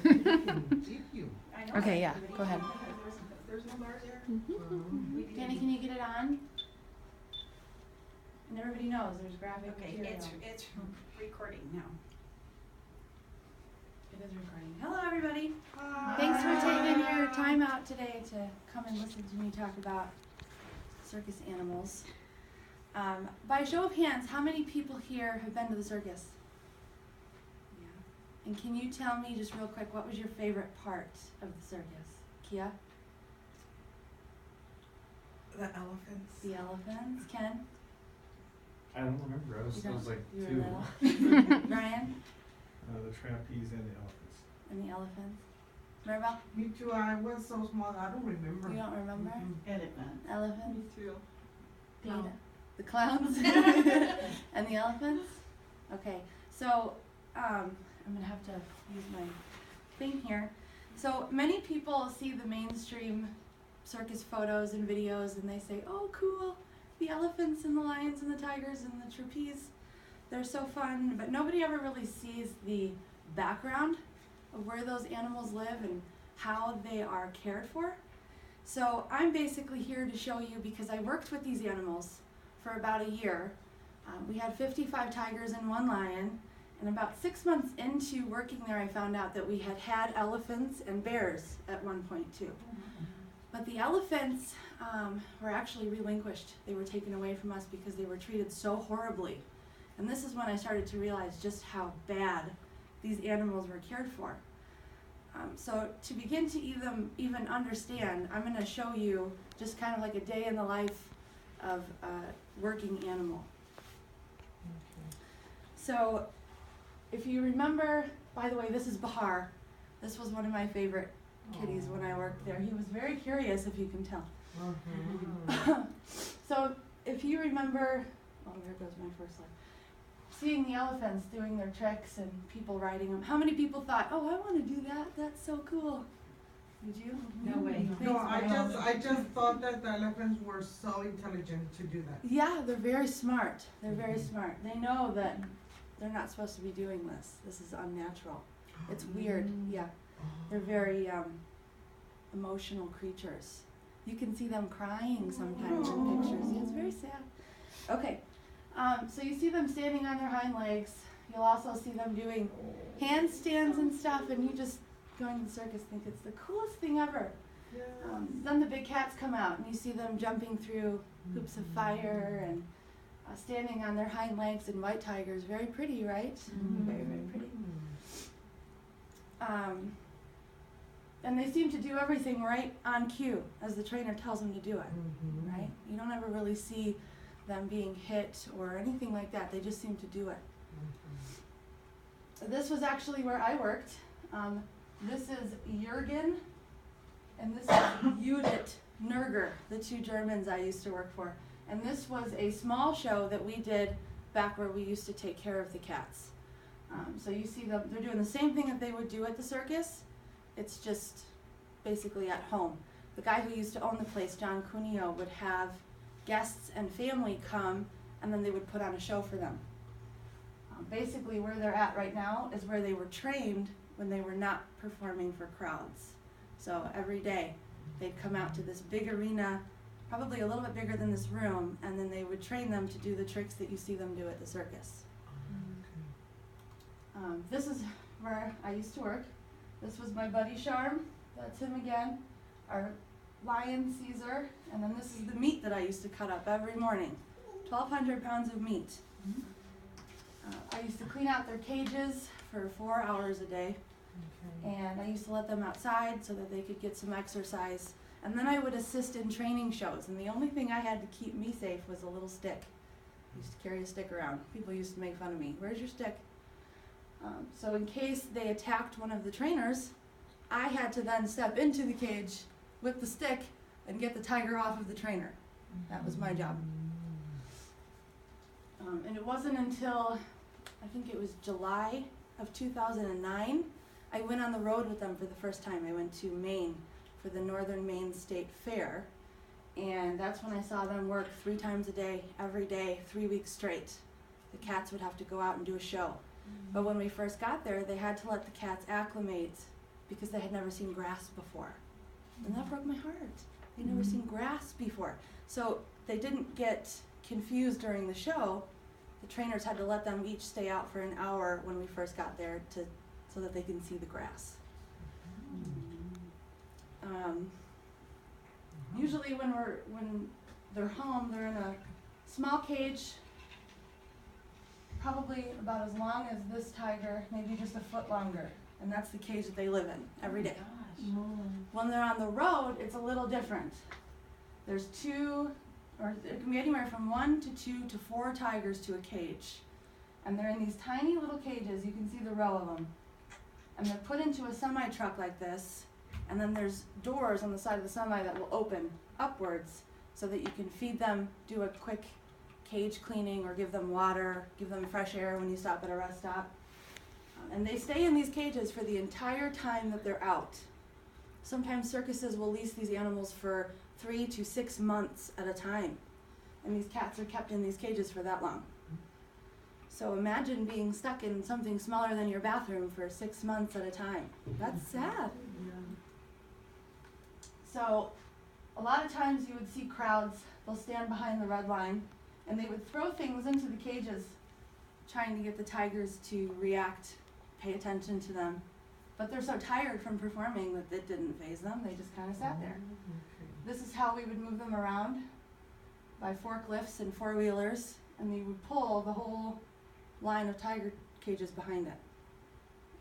I know. Okay, yeah, go ahead. There's no bars there. Danny, can you get it on? And everybody knows there's graphic Okay, material. it's recording now. It is recording. Hello, everybody. Hi. Thanks for taking your time out today to come and listen to me talk about circus animals. By a show of hands, how many people here have been to the circus? Yeah. And can you tell me just real quick, what was your favorite part of the circus? Kia? The elephants. The elephants. Ken? I don't remember. I was like You were 2. little. Brian? The trapeze and the elephants. And the elephants? Maribel? Me too. I was so small. I don't remember. You don't remember? Elephant. Elephants? too. Dana? The clowns? And the elephants? Okay, so I'm gonna have to use my thing here. So many people see the mainstream circus photos and videos and they say, oh cool, the elephants and the lions and the tigers and the trapeze, they're so fun, but nobody ever really sees the background of where those animals live and how they are cared for. So I'm basically here to show you, because I worked with these animals for about a year. We had 55 tigers and 1 lion, and about 6 months into working there I found out that we had elephants and bears at one point too. But the elephants were actually relinquished. They were taken away from us because they were treated so horribly. And this is when I started to realize just how bad these animals were cared for. So to begin to even understand, I'm going to show you just kind of like a day in the life of a working animal. So if you remember, by the way, this is Bahar. This was one of my favorite kitties when I worked there. He was very curious, if you can tell. So if you remember, oh, there goes my first slide. Seeing the elephants doing their tricks and people riding them. How many people thought, oh, I want to do that? That's so cool. Did you? No way. No, Thanks, I just thought that the elephants were so intelligent to do that. Yeah, they're very smart. They're very smart. They know that they're not supposed to be doing this. This is unnatural. It's weird. Yeah. They're very emotional creatures. You can see them crying sometimes in pictures. Yeah, it's very sad. Okay. So you see them standing on their hind legs. You'll also see them doing handstands and stuff, and you just, going to the circus, think it's the coolest thing ever. Then the big cats come out, and you see them jumping through hoops of fire and standing on their hind legs, and white tigers. Very pretty, right? Very, very pretty. And they seem to do everything right on cue, as the trainer tells them to do it, right? You don't ever really see them being hit or anything like that. They just seem to do it. This was actually where I worked. This is Jürgen, and this is Judith Nerger, the 2 Germans I used to work for. And this was a small show that we did back where we used to take care of the cats. So you see them, they're doing the same thing that they would do at the circus. It's just basically at home. The guy who used to own the place, John Cuneo, would have guests and family come, and then they would put on a show for them. Basically where they're at right now is where they were trained when they were not performing for crowds. So every day they'd come out to this big arena, probably a little bit bigger than this room, and then they would train them to do the tricks that you see them do at the circus. This is where I used to work. This was my buddy Sharm. That's him again. Our lion Caesar. And then this is the meat that I used to cut up every morning. 1,200 pounds of meat. I used to clean out their cages for 4 hours a day. And I used to let them outside so that they could get some exercise. And then I would assist in training shows. And the only thing I had to keep me safe was a little stick. I used to carry a stick around. People used to make fun of me. Where's your stick? So in case they attacked one of the trainers, I had to then step into the cage with the stick and get the tiger off of the trainer. That was my job. And it wasn't until, I think it was July of 2009, I went on the road with them for the first time. I went to Maine for the Northern Maine State Fair. And that's when I saw them work 3 times a day, every day, 3 weeks straight. The cats would have to go out and do a show. But when we first got there, they had to let the cats acclimate because they had never seen grass before. And that broke my heart. They'd never seen grass before. So they didn't get confused during the show. The trainers had to let them each stay out for an hour when we first got there so that they can see the grass. Usually when they're home, they're in a small cage, probably about as long as this tiger, maybe just a foot longer. And that's the cage that they live in every day. When they're on the road, it's a little different. There's two, or it can be anywhere from 1 to 2 to 4 tigers to a cage. And they're in these tiny little cages, you can see the row of them. And they're put into a semi-truck like this, and then there's doors on the side of the semi that will open upwards so that you can feed them, do a quick cage cleaning, or give them water, give them fresh air when you stop at a rest stop. And they stay in these cages for the entire time that they're out. Sometimes circuses will lease these animals for 3 to 6 months at a time. And these cats are kept in these cages for that long. So imagine being stuck in something smaller than your bathroom for 6 months at a time. That's sad. So a lot of times you would see crowds, they'll stand behind the red line, and they would throw things into the cages, trying to get the tigers to react, pay attention to them. But they're so tired from performing that it didn't faze them, they just kind of sat there. This is how we would move them around, by forklifts and four-wheelers, and they would pull the whole line of tiger cages behind it.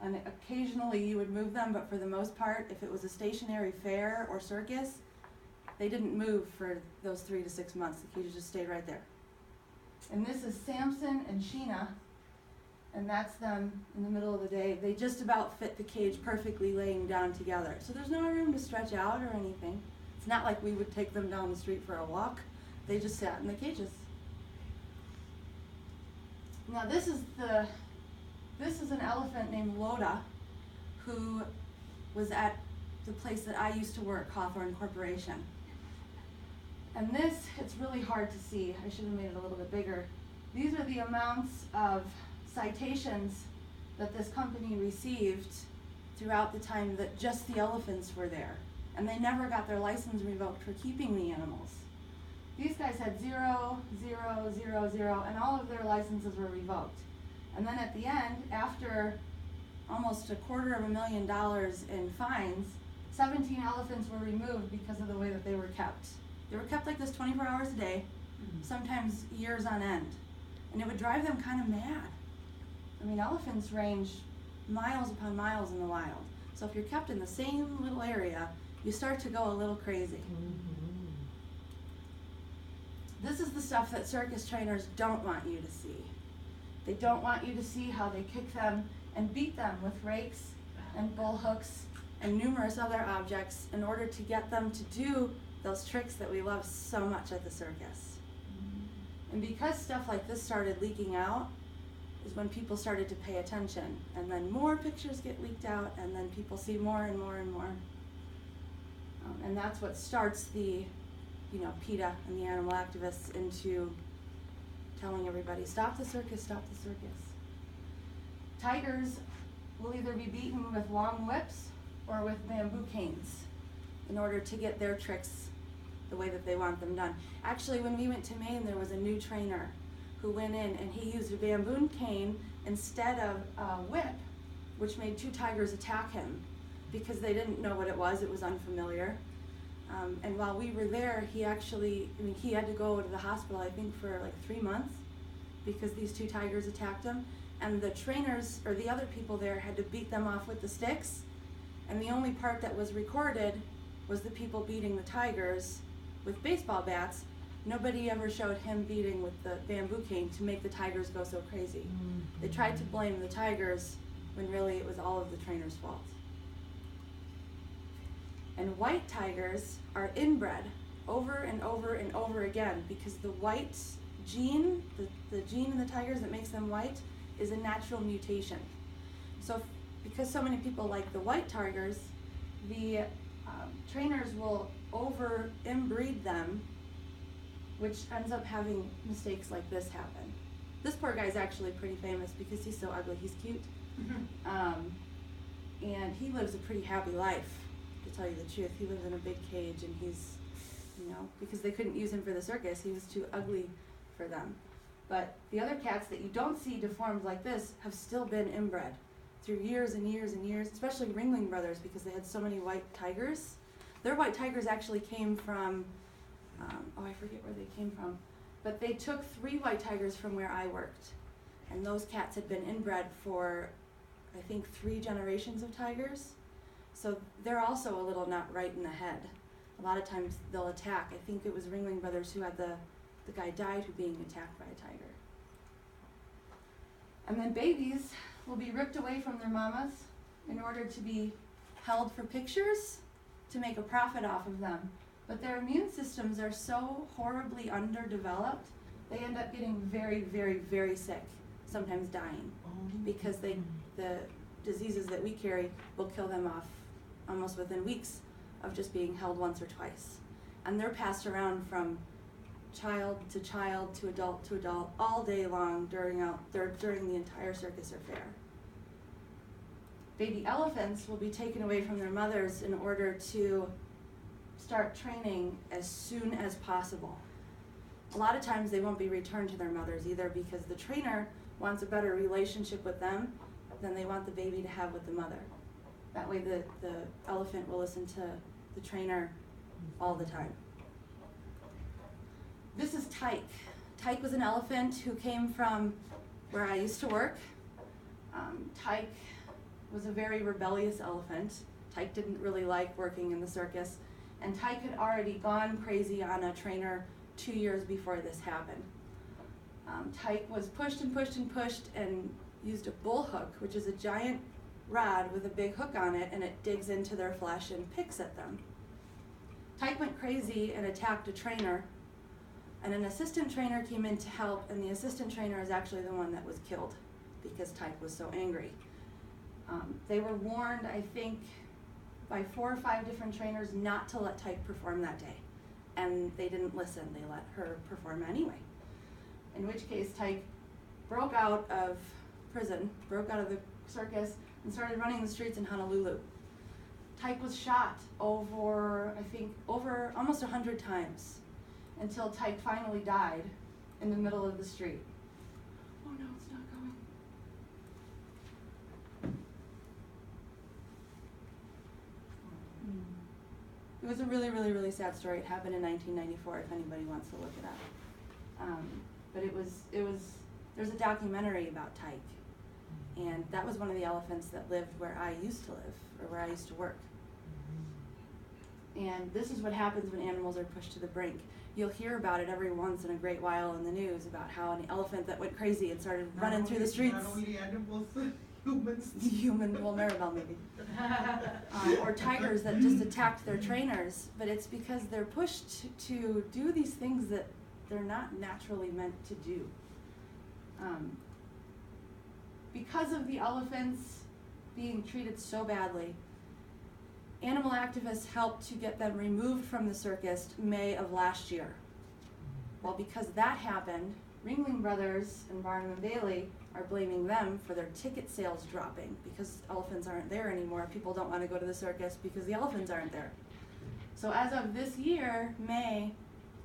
And occasionally you would move them, but for the most part, if it was a stationary fair or circus, they didn't move for those 3 to 6 months. The cages just stayed right there. And this is Samson and Sheena, and that's them in the middle of the day. They just about fit the cage perfectly laying down together. So there's no room to stretch out or anything. It's not like we would take them down the street for a walk. They just sat in the cages. Now this is an elephant named Loda, who was at the place that I used to work, Hawthorne Corporation. And this, it's really hard to see. I should have made it a little bit bigger. These are the amounts of citations that this company received throughout the time that just the elephants were there. And they never got their license revoked for keeping the animals. These guys had 0, 0, 0, 0, and all of their licenses were revoked. And then at the end, after almost $250,000 in fines, 17 elephants were removed because of the way that they were kept. They were kept like this 24 hours a day, sometimes years on end. And it would drive them kind of mad. I mean, elephants range miles upon miles in the wild. So if you're kept in the same little area, you start to go a little crazy. This is the stuff that circus trainers don't want you to see. They don't want you to see how they kick them and beat them with rakes and bull hooks and numerous other objects in order to get them to do those tricks that we love so much at the circus. And because stuff like this started leaking out, is when people started to pay attention. And then more pictures get leaked out, and then people see more and more and more. And that's what starts the, PETA and the animal activists into telling everybody, stop the circus, stop the circus. Tigers will either be beaten with long whips or with bamboo canes in order to get their tricks the way that they want them done. Actually, when we went to Maine, there was a new trainer who went in and he used a bamboo cane instead of a whip, which made 2 tigers attack him because they didn't know what it was unfamiliar. And while we were there, he had to go to the hospital, I think, for like 3 months because these 2 tigers attacked him. And the trainers, or the other people there, had to beat them off with the sticks. And the only part that was recorded was the people beating the tigers with baseball bats. Nobody ever showed him beating with the bamboo cane to make the tigers go so crazy. They tried to blame the tigers when really it was all of the trainers' fault. And white tigers are inbred over and over and over again because the white gene, the gene in the tigers that makes them white, is a natural mutation. So because so many people like the white tigers, the trainers will over inbreed them, which ends up having mistakes like this happen. This poor guy's actually pretty famous because he's so ugly, he's cute. And he lives a pretty happy life, to tell you the truth. He lives in a big cage, and he's, you know, because they couldn't use him for the circus, he was too ugly for them. But the other cats that you don't see deformed like this have still been inbred through years and years and years, especially Ringling Brothers, because they had so many white tigers. Their white tigers actually came from, I forget where they came from, but they took 3 white tigers from where I worked, and those cats had been inbred for, I think, 3 generations of tigers. So they're also a little not right in the head. A lot of times they'll attack. I think it was Ringling Brothers who had the guy died who being attacked by a tiger. And then babies will be ripped away from their mamas in order to be held for pictures to make a profit off of them. But their immune systems are so horribly underdeveloped, they end up getting very, very, very sick, sometimes dying, because the diseases that we carry will kill them off almost within weeks of just being held once or twice. And they're passed around from child to adult all day long during the entire circus or fair. Baby elephants will be taken away from their mothers in order to start training as soon as possible. A lot of times they won't be returned to their mothers either, because the trainer wants a better relationship with them than they want the baby to have with the mother. That way the elephant will listen to the trainer all the time. This is Tyke. Tyke was an elephant who came from where I used to work. Tyke was a very rebellious elephant. Tyke didn't really like working in the circus, and Tyke had already gone crazy on a trainer 2 years before this happened. Tyke was pushed and pushed and pushed and used a bull hook, which is a giant rod with a big hook on it, and it digs into their flesh and picks at them. Tyke went crazy and attacked a trainer, and an assistant trainer came in to help, and the assistant trainer is actually the one that was killed because Tyke was so angry. They were warned, I think, by 4 or 5 different trainers not to let Tyke perform that day, and they didn't listen. They let her perform anyway. In which case, Tyke broke out of prison, broke out of the circus, and started running the streets in Honolulu. Tyke was shot over almost 100 times until Tyke finally died in the middle of the street. Oh no, it's not going. It was a really, really, really sad story. It happened in 1994, if anybody wants to look it up. But there's a documentary about Tyke, and that was one of the elephants that lived where I used to live, or where I used to work. And this is what happens when animals are pushed to the brink. You'll hear about it every once in a great while in the news about how an elephant that went crazy and started running through the streets. Not only animals, humans. Well, Maribel maybe. Or tigers that just attacked their trainers. But it's because they're pushed to do these things that they're not naturally meant to do. Because of the elephants being treated so badly, animal activists helped to get them removed from the circus May of last year. Well, because that happened, Ringling Brothers and Barnum and Bailey are blaming them for their ticket sales dropping because elephants aren't there anymore. People don't want to go to the circus because the elephants aren't there. So as of this year, May,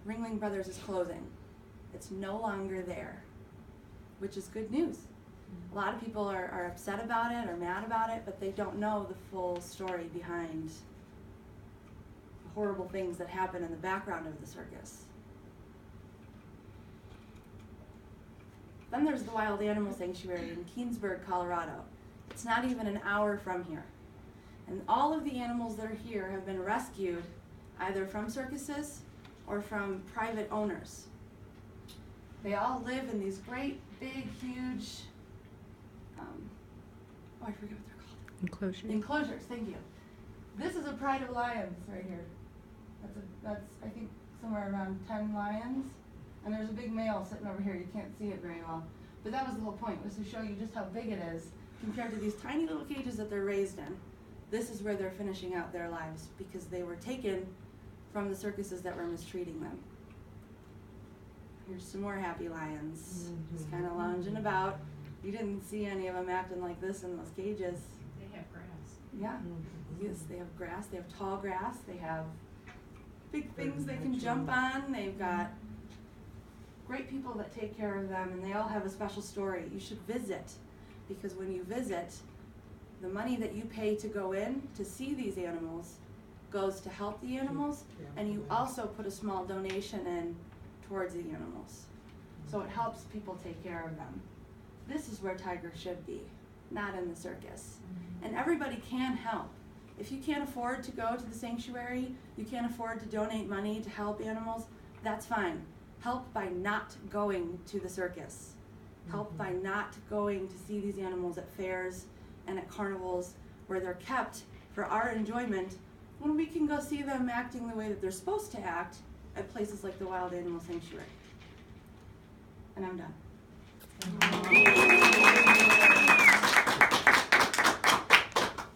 Ringling Brothers is closing. It's no longer there, which is good news. A lot of people are upset about it or mad about it, but they don't know the full story behind the horrible things that happen in the background of the circus. Then there's the Wild Animal Sanctuary in Keensburg, Colorado. It's not even an hour from here. And all of the animals that are here have been rescued either from circuses or from private owners. They all live in these great, big, huge, I forget what they're called. Enclosure. Enclosures, thank you. This is a pride of lions right here. That's I think somewhere around 10 lions. And there's a big male sitting over here. You can't see it very well. But that was the whole point, was to show you just how big it is compared to these tiny little cages that they're raised in. This is where they're finishing out their lives because they were taken from the circuses that were mistreating them. Here's some more happy lions, just kind of lounging about. You didn't see any of them acting like this in those cages. They have grass. Yeah. Yes, they have grass, they have tall grass, they have big things they can jump on, they've got great people that take care of them, and they all have a special story. You should visit, because when you visit, the money that you pay to go in to see these animals goes to help the animals, and you also put a small donation in towards the animals. So it helps people take care of them. This is where tigers should be, not in the circus. And everybody can help. If you can't afford to go to the sanctuary, you can't afford to donate money to help animals, that's fine. Help by not going to the circus. Help by not going to see these animals at fairs and at carnivals where they're kept for our enjoyment, when we can go see them acting the way that they're supposed to act at places like the Wild Animal Sanctuary. And I'm done.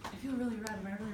I feel really red. Am I really